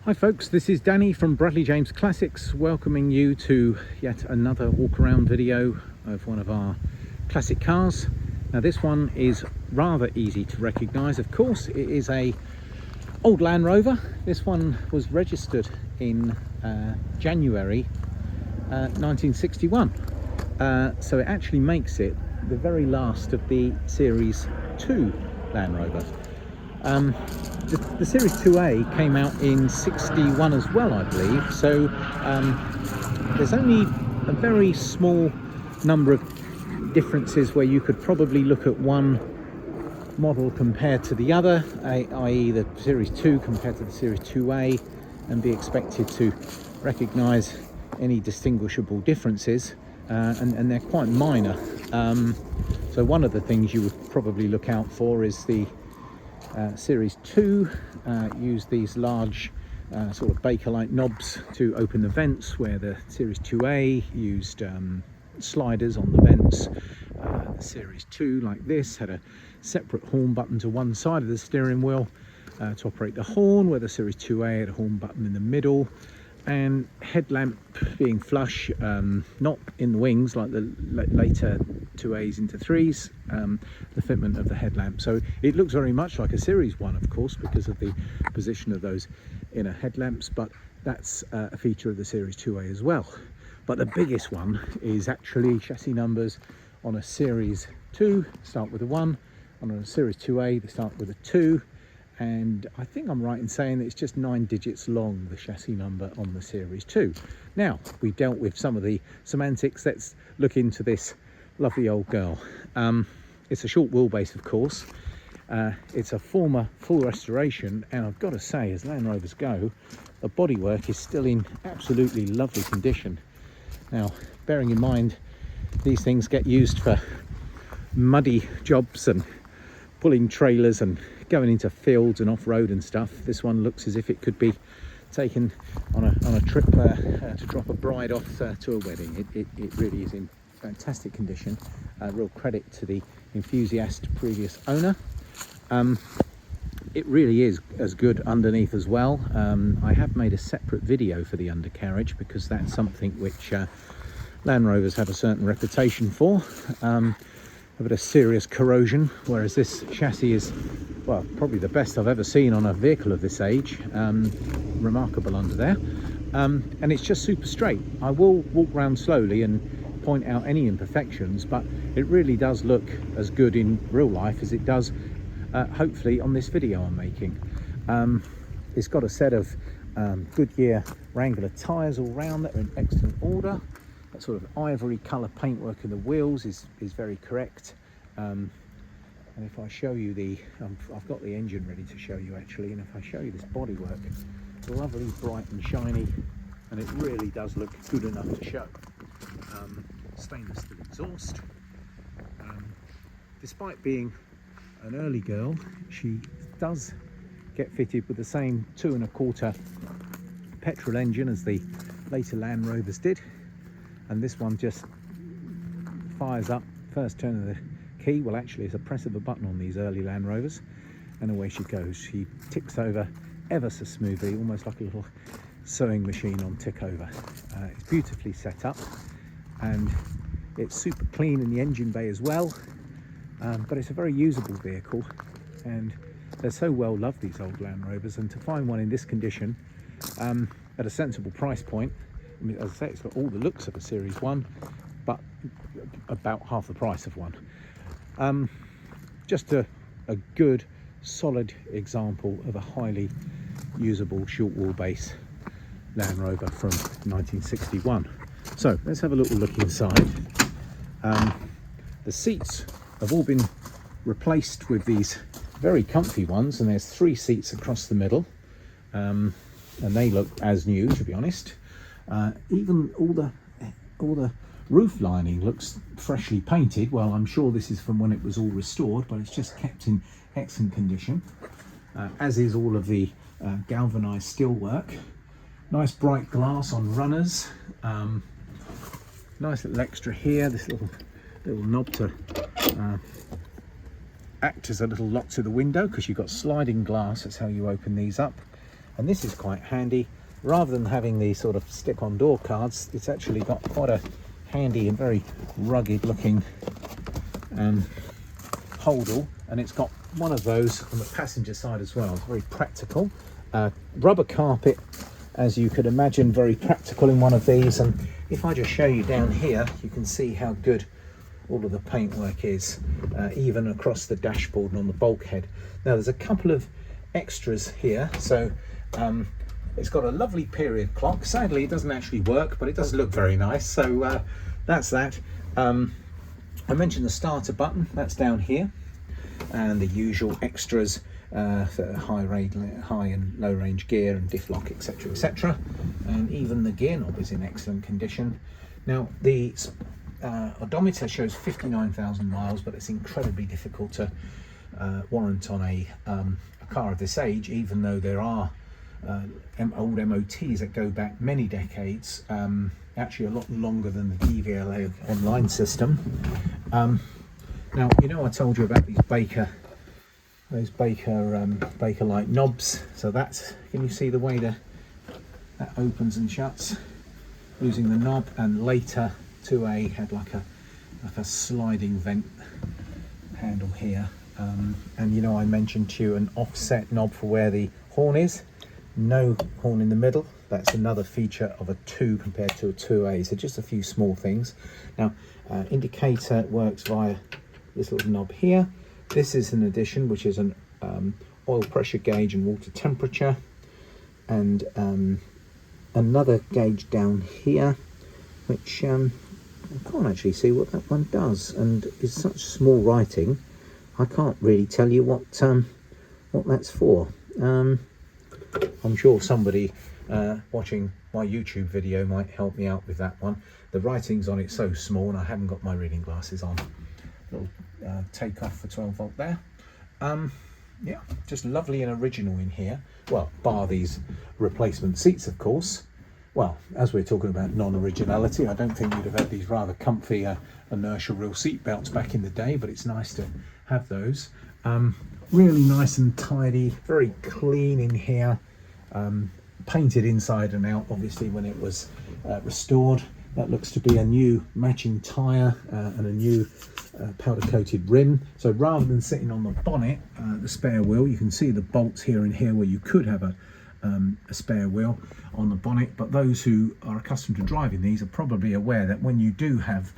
Hi folks, this is Danny from Bradley James Classics, welcoming you to yet another walk around video of one of our classic cars. Now this one is rather easy to recognise. Of course, it is a old Land Rover. This one was registered in January 1961, so it actually makes it the very last of the Series 2 Land Rovers. The Series 2A came out in 61 as well, I believe, so there's only a very small number of differences where you could probably look at one model compared to the other, i.e. the Series 2 compared to the Series 2A, and be expected to recognise any distinguishable differences, and they're quite minor. So one of the things you would probably look out for is the Series 2 used these large sort of Baker-like knobs to open the vents, where the Series 2A used sliders on the vents. The Series 2, like this, had a separate horn button to one side of the steering wheel to operate the horn, where the Series 2A had a horn button in the middle, and headlamp being flush, not in the wings like the later 2As into 3s, the fitment of the headlamp. So it looks very much like a Series 1, of course, because of the position of those inner headlamps, but that's a feature of the Series 2A as well. But the biggest one is actually chassis numbers on a Series 2 start with a 1, and on a Series 2A they start with a 2. And I think I'm right in saying that it's just 9 digits long, the chassis number on the Series 2. Now, we've dealt with some of the semantics. Let's look into this lovely old girl. It's a short wheelbase, of course. It's a former full restoration, and I've got to say, as Land Rovers go, the bodywork is still in absolutely lovely condition. Now, bearing in mind, these things get used for muddy jobs and pulling trailers and going into fields and off-road and stuff. This one looks as if it could be taken on a trip to drop a bride off to a wedding. It really is in fantastic condition. Real credit to the enthusiast previous owner. It really is as good underneath as well. I have made a separate video for the undercarriage because that's something which Land Rovers have a certain reputation for. A bit of serious corrosion, whereas this chassis is, well, probably the best I've ever seen on a vehicle of this age. Remarkable under there, and it's just super straight. I will walk around slowly and point out any imperfections, but it really does look as good in real life as it does hopefully on this video I'm making. It's got a set of Goodyear Wrangler tyres all round that are in excellent order. That sort of ivory colour paintwork in the wheels is very correct. And if I show you I've got the engine ready to show you actually, and if I show you this bodywork, it's lovely, bright and shiny, and it really does look good enough to show. Stainless steel exhaust. Despite being an early girl, she does get fitted with the same 2.25 petrol engine as the later Land Rovers did. And this one just fires up first turn of the key. Well, actually it's a press of a button on these early Land Rovers, and away she goes. She ticks over ever so smoothly, almost like a little sewing machine on tick over. It's beautifully set up, and it's super clean in the engine bay as well. But it's a very usable vehicle, and they're so well loved, these old Land Rovers, and to find one in this condition at a sensible price point, I mean, as I say, it's got all the looks of a Series 1, but about half the price of one. Just a good, solid example of a highly usable short wheelbase Land Rover from 1961. So let's have a little look inside. The seats have all been replaced with these very comfy ones, and there's 3 seats across the middle, and they look as new, to be honest. Even all the roof lining looks freshly painted. Well, I'm sure this is from when it was all restored, but it's just kept in excellent condition, as is all of the galvanized steelwork. Nice bright glass on runners. Nice little extra here, this little knob to act as a little lock to the window, because you've got sliding glass. That's how you open these up. And this is quite handy. Rather than having these sort of stick-on door cards, it's actually got quite a handy and very rugged looking holdall, and it's got one of those on the passenger side as well. It's very practical. Rubber carpet, as you could imagine, very practical in one of these. And if I just show you down here, you can see how good all of the paintwork is, even across the dashboard and on the bulkhead. Now there's a couple of extras here. So it's got a lovely period clock. Sadly it doesn't actually work, but it does look very nice. So that's that. I mentioned the starter button, that's down here, and the usual extras for high and low range gear and diff lock, etc, etc. And even the gear knob is in excellent condition. Now the odometer shows 59,000 miles, but it's incredibly difficult to warrant on a car of this age, even though there are old MOTs that go back many decades, actually a lot longer than the DVLA online system. Now, you know, I told you about these those Bakelite knobs. So that's, can you see the way that opens and shuts using the knob? And later 2A had like a sliding vent handle here. And you know, I mentioned to you an offset knob for where the horn is. No horn in the middle. That's another feature of a 2 compared to a 2A. So just a few small things. Now, indicator works via this little knob here. This is an addition, which is an oil pressure gauge and water temperature, and another gauge down here, which I can't actually see what that one does, and is such small writing I can't really tell you what that's for. I'm sure somebody watching my YouTube video might help me out with that one. The writing's on it so small, and I haven't got my reading glasses on. Little take off for 12 volt there. Yeah, just lovely and original in here. Well, bar these replacement seats, of course. Well, as we're talking about non-originality, I don't think you'd have had these rather comfy inertial reel seat belts back in the day, but it's nice to have those. Really nice and tidy, very clean in here. Painted inside and out, obviously, when it was restored. That looks to be a new matching tyre and a new powder coated rim. So rather than sitting on the bonnet, the spare wheel, you can see the bolts here and here where you could have a spare wheel on the bonnet. But those who are accustomed to driving these are probably aware that when you do have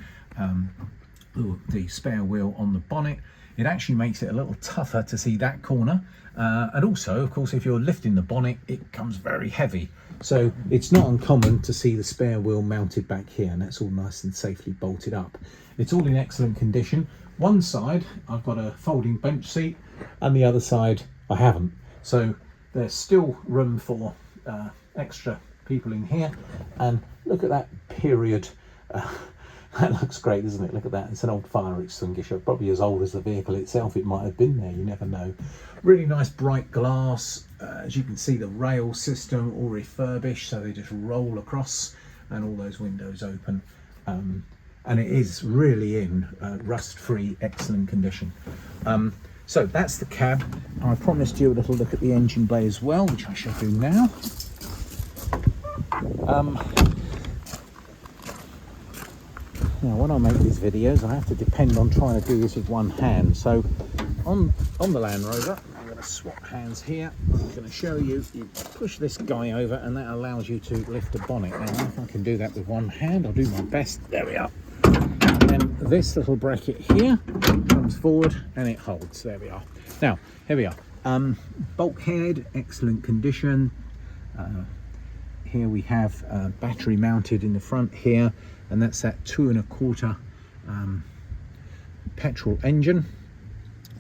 the spare wheel on the bonnet, it actually makes it a little tougher to see that corner. And also, of course, if you're lifting the bonnet, it comes very heavy. So it's not uncommon to see the spare wheel mounted back here, and that's all nice and safely bolted up. It's all in excellent condition. One side I've got a folding bench seat, and the other side I haven't. So there's still room for extra people in here. And look at that period. That looks great, doesn't it? Look at that. It's an old fire extinguisher, probably as old as the vehicle itself. It might have been there, you never know. Really nice bright glass. As you can see, the rail system all refurbished, so they just roll across and all those windows open. And it is really in rust-free, excellent condition. So that's the cab. I promised you a little look at the engine bay as well, which I shall do now. Now, when I make these videos, I have to depend on trying to do this with one hand. So on the Land Rover, I'm going to swap hands here. I'm going to show you, you push this guy over, and that allows you to lift the bonnet. Now, if I can do that with one hand, I'll do my best. There we are. And then this little bracket here comes forward and it holds. There we are. Now, here we are. Bulkhead, excellent condition. Here we have battery mounted in the front here, and that's that 2.25 petrol engine.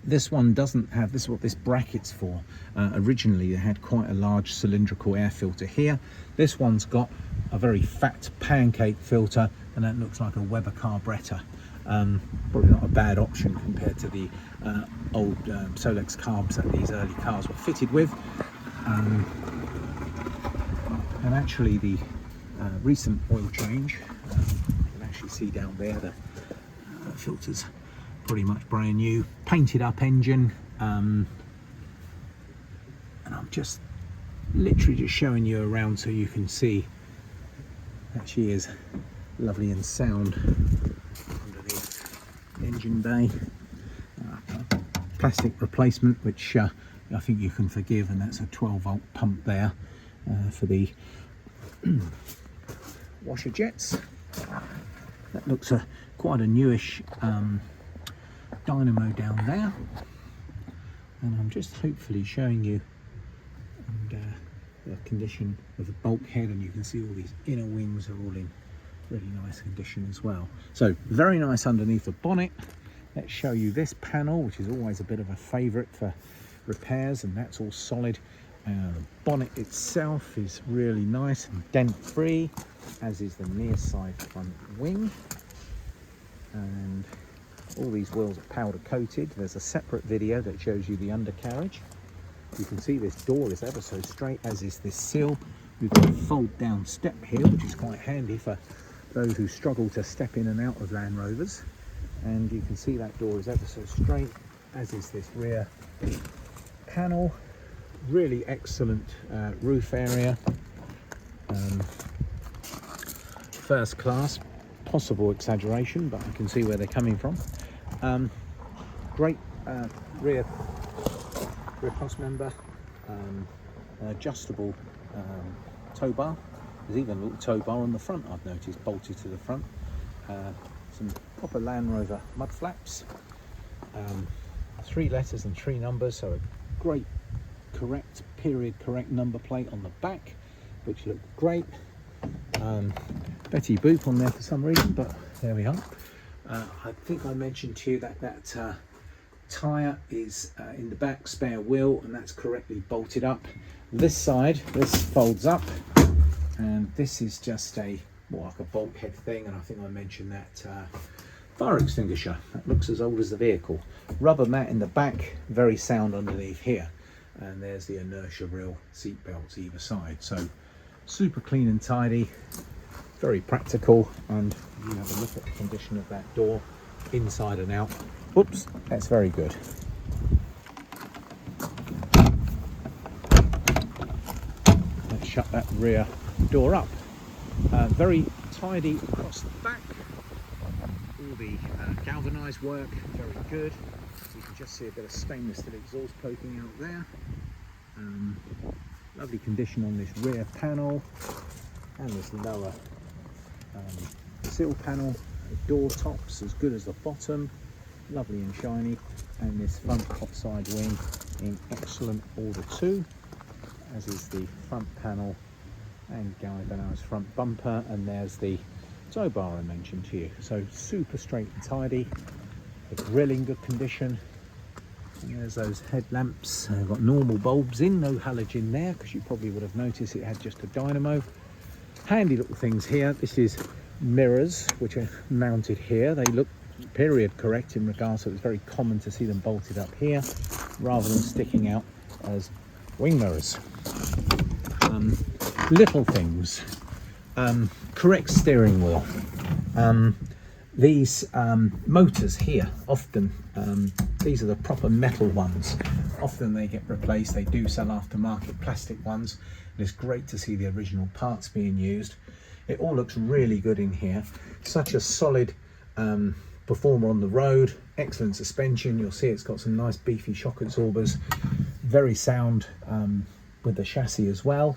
This one doesn't have, this is what this bracket's for. Originally they had quite a large cylindrical air filter here. This one's got a very fat pancake filter, and that looks like a Weber carburetor. Probably not a bad option compared to the old Solex carbs that these early cars were fitted with. And actually the recent oil change, you can actually see down there the filters pretty much brand new, painted up engine. And I'm just literally just showing you around so you can see that she is lovely and sound underneath the engine bay. Plastic replacement, which I think you can forgive, and that's a 12-volt pump there for the washer jets. That looks quite a newish dynamo down there, and I'm just hopefully showing you the condition of the bulkhead, and you can see all these inner wings are all in really nice condition as well. So very nice underneath the bonnet. Let's show you this panel, which is always a bit of a favourite for repairs, and that's all solid. The bonnet itself is really nice and dent free, as is the near side front wing, and all these wheels are powder coated. There's a separate video that shows you the undercarriage. You can see this door is ever so straight, as is this sill. We've got a fold down step here, which is quite handy for those who struggle to step in and out of Land Rovers. And you can see that door is ever so straight, as is this rear panel. Really excellent roof area. First class, possible exaggeration, but I can see where they're coming from. Great rear cross member, an adjustable tow bar. There's even a little tow bar on the front, I've noticed, bolted to the front. Some proper Land Rover mud flaps, 3 letters and 3 numbers, so a great correct period correct number plate on the back, which looked great. Betty Boop on there for some reason, but there we are. I think I mentioned to you that tyre is in the back spare wheel, and that's correctly bolted up. This side, this folds up, and this is just a more like a bulkhead thing, and I think I mentioned that fire extinguisher that looks as old as the vehicle. Rubber mat in the back, very sound underneath here, and there's the inertia reel seat belts either side. So super clean and tidy, very practical. And you have a look at the condition of that door inside and out. Oops, that's very good. Let's shut that rear door up. Very tidy across the back. All the galvanised work, very good. You can just see a bit of stainless steel exhaust poking out there. Lovely condition on this rear panel, and this lower sill panel. The door tops as good as the bottom, lovely and shiny, and this front offside wing in excellent order too, as is the front panel and galvanised front bumper, and there's the tow bar I mentioned to you. So super straight and tidy. The grill in good condition, and there's those headlamps. They've got normal bulbs in, no halogen there, because you probably would have noticed it had just a dynamo. Handy little things here. This is mirrors which are mounted here. They look period correct in regards to it's very common to see them bolted up here rather than sticking out as wing mirrors. Little things, correct steering wheel. These motors here, often these are the proper metal ones. Often they get replaced. They do sell aftermarket plastic ones, and it's great to see the original parts being used. It all looks really good in here. Such a solid performer on the road. Excellent suspension. You'll see it's got some nice beefy shock absorbers. Very sound with the chassis as well.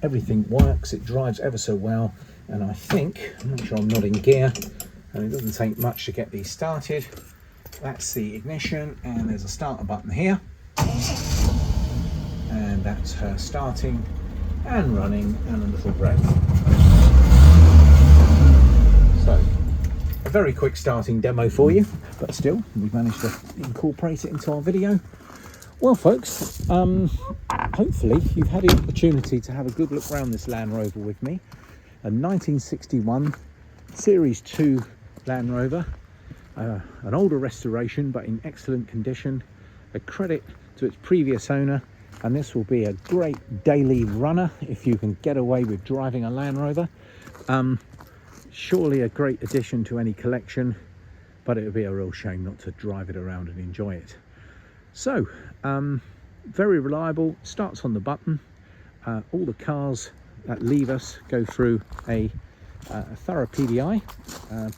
Everything works. It drives ever so well, and I think, I'm not sure I'm not in gear, and it doesn't take much to get these started. That's the ignition, and there's a starter button here, and that's her starting and running, and a little brake. So a very quick starting demo for you, but still we've managed to incorporate it into our video. Well folks, hopefully you've had the opportunity to have a good look around this Land Rover with me. A 1961 Series 2 Land Rover, an older restoration but in excellent condition, a credit to its previous owner, and this will be a great daily runner if you can get away with driving a Land Rover. Surely a great addition to any collection, but it would be a real shame not to drive it around and enjoy it. So very reliable, starts on the button. All the cars that leave us go through a thorough PDI.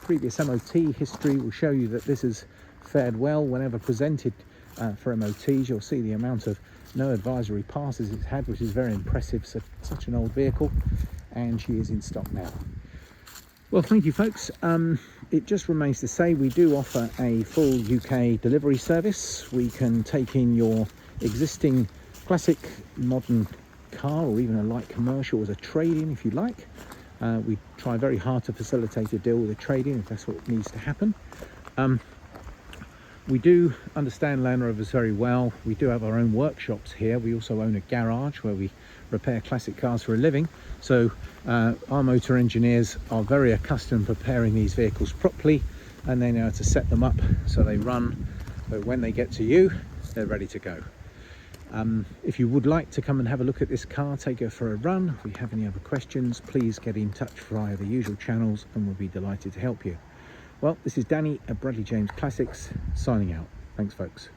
Previous MOT history will show you that this has fared well whenever presented for MOTs. You'll see the amount of no advisory passes it's had, which is very impressive for such an old vehicle, and she is in stock now. Well, thank you folks. It just remains to say we do offer a full UK delivery service. We can take in your existing classic modern car or even a light commercial as a trade-in if you like. We try very hard to facilitate a deal with a trade-in if that's what needs to happen. We do understand Land Rovers very well. We do have our own workshops here. We also own a garage where we repair classic cars for a living. So our motor engineers are very accustomed to preparing these vehicles properly, and they know how to set them up so they run. But when they get to you, they're ready to go. If you would like to come and have a look at this car, take her for a run. If you have any other questions, please get in touch via the usual channels and we'll be delighted to help you. Well, this is Danny at Bradley James Classics signing out. Thanks folks.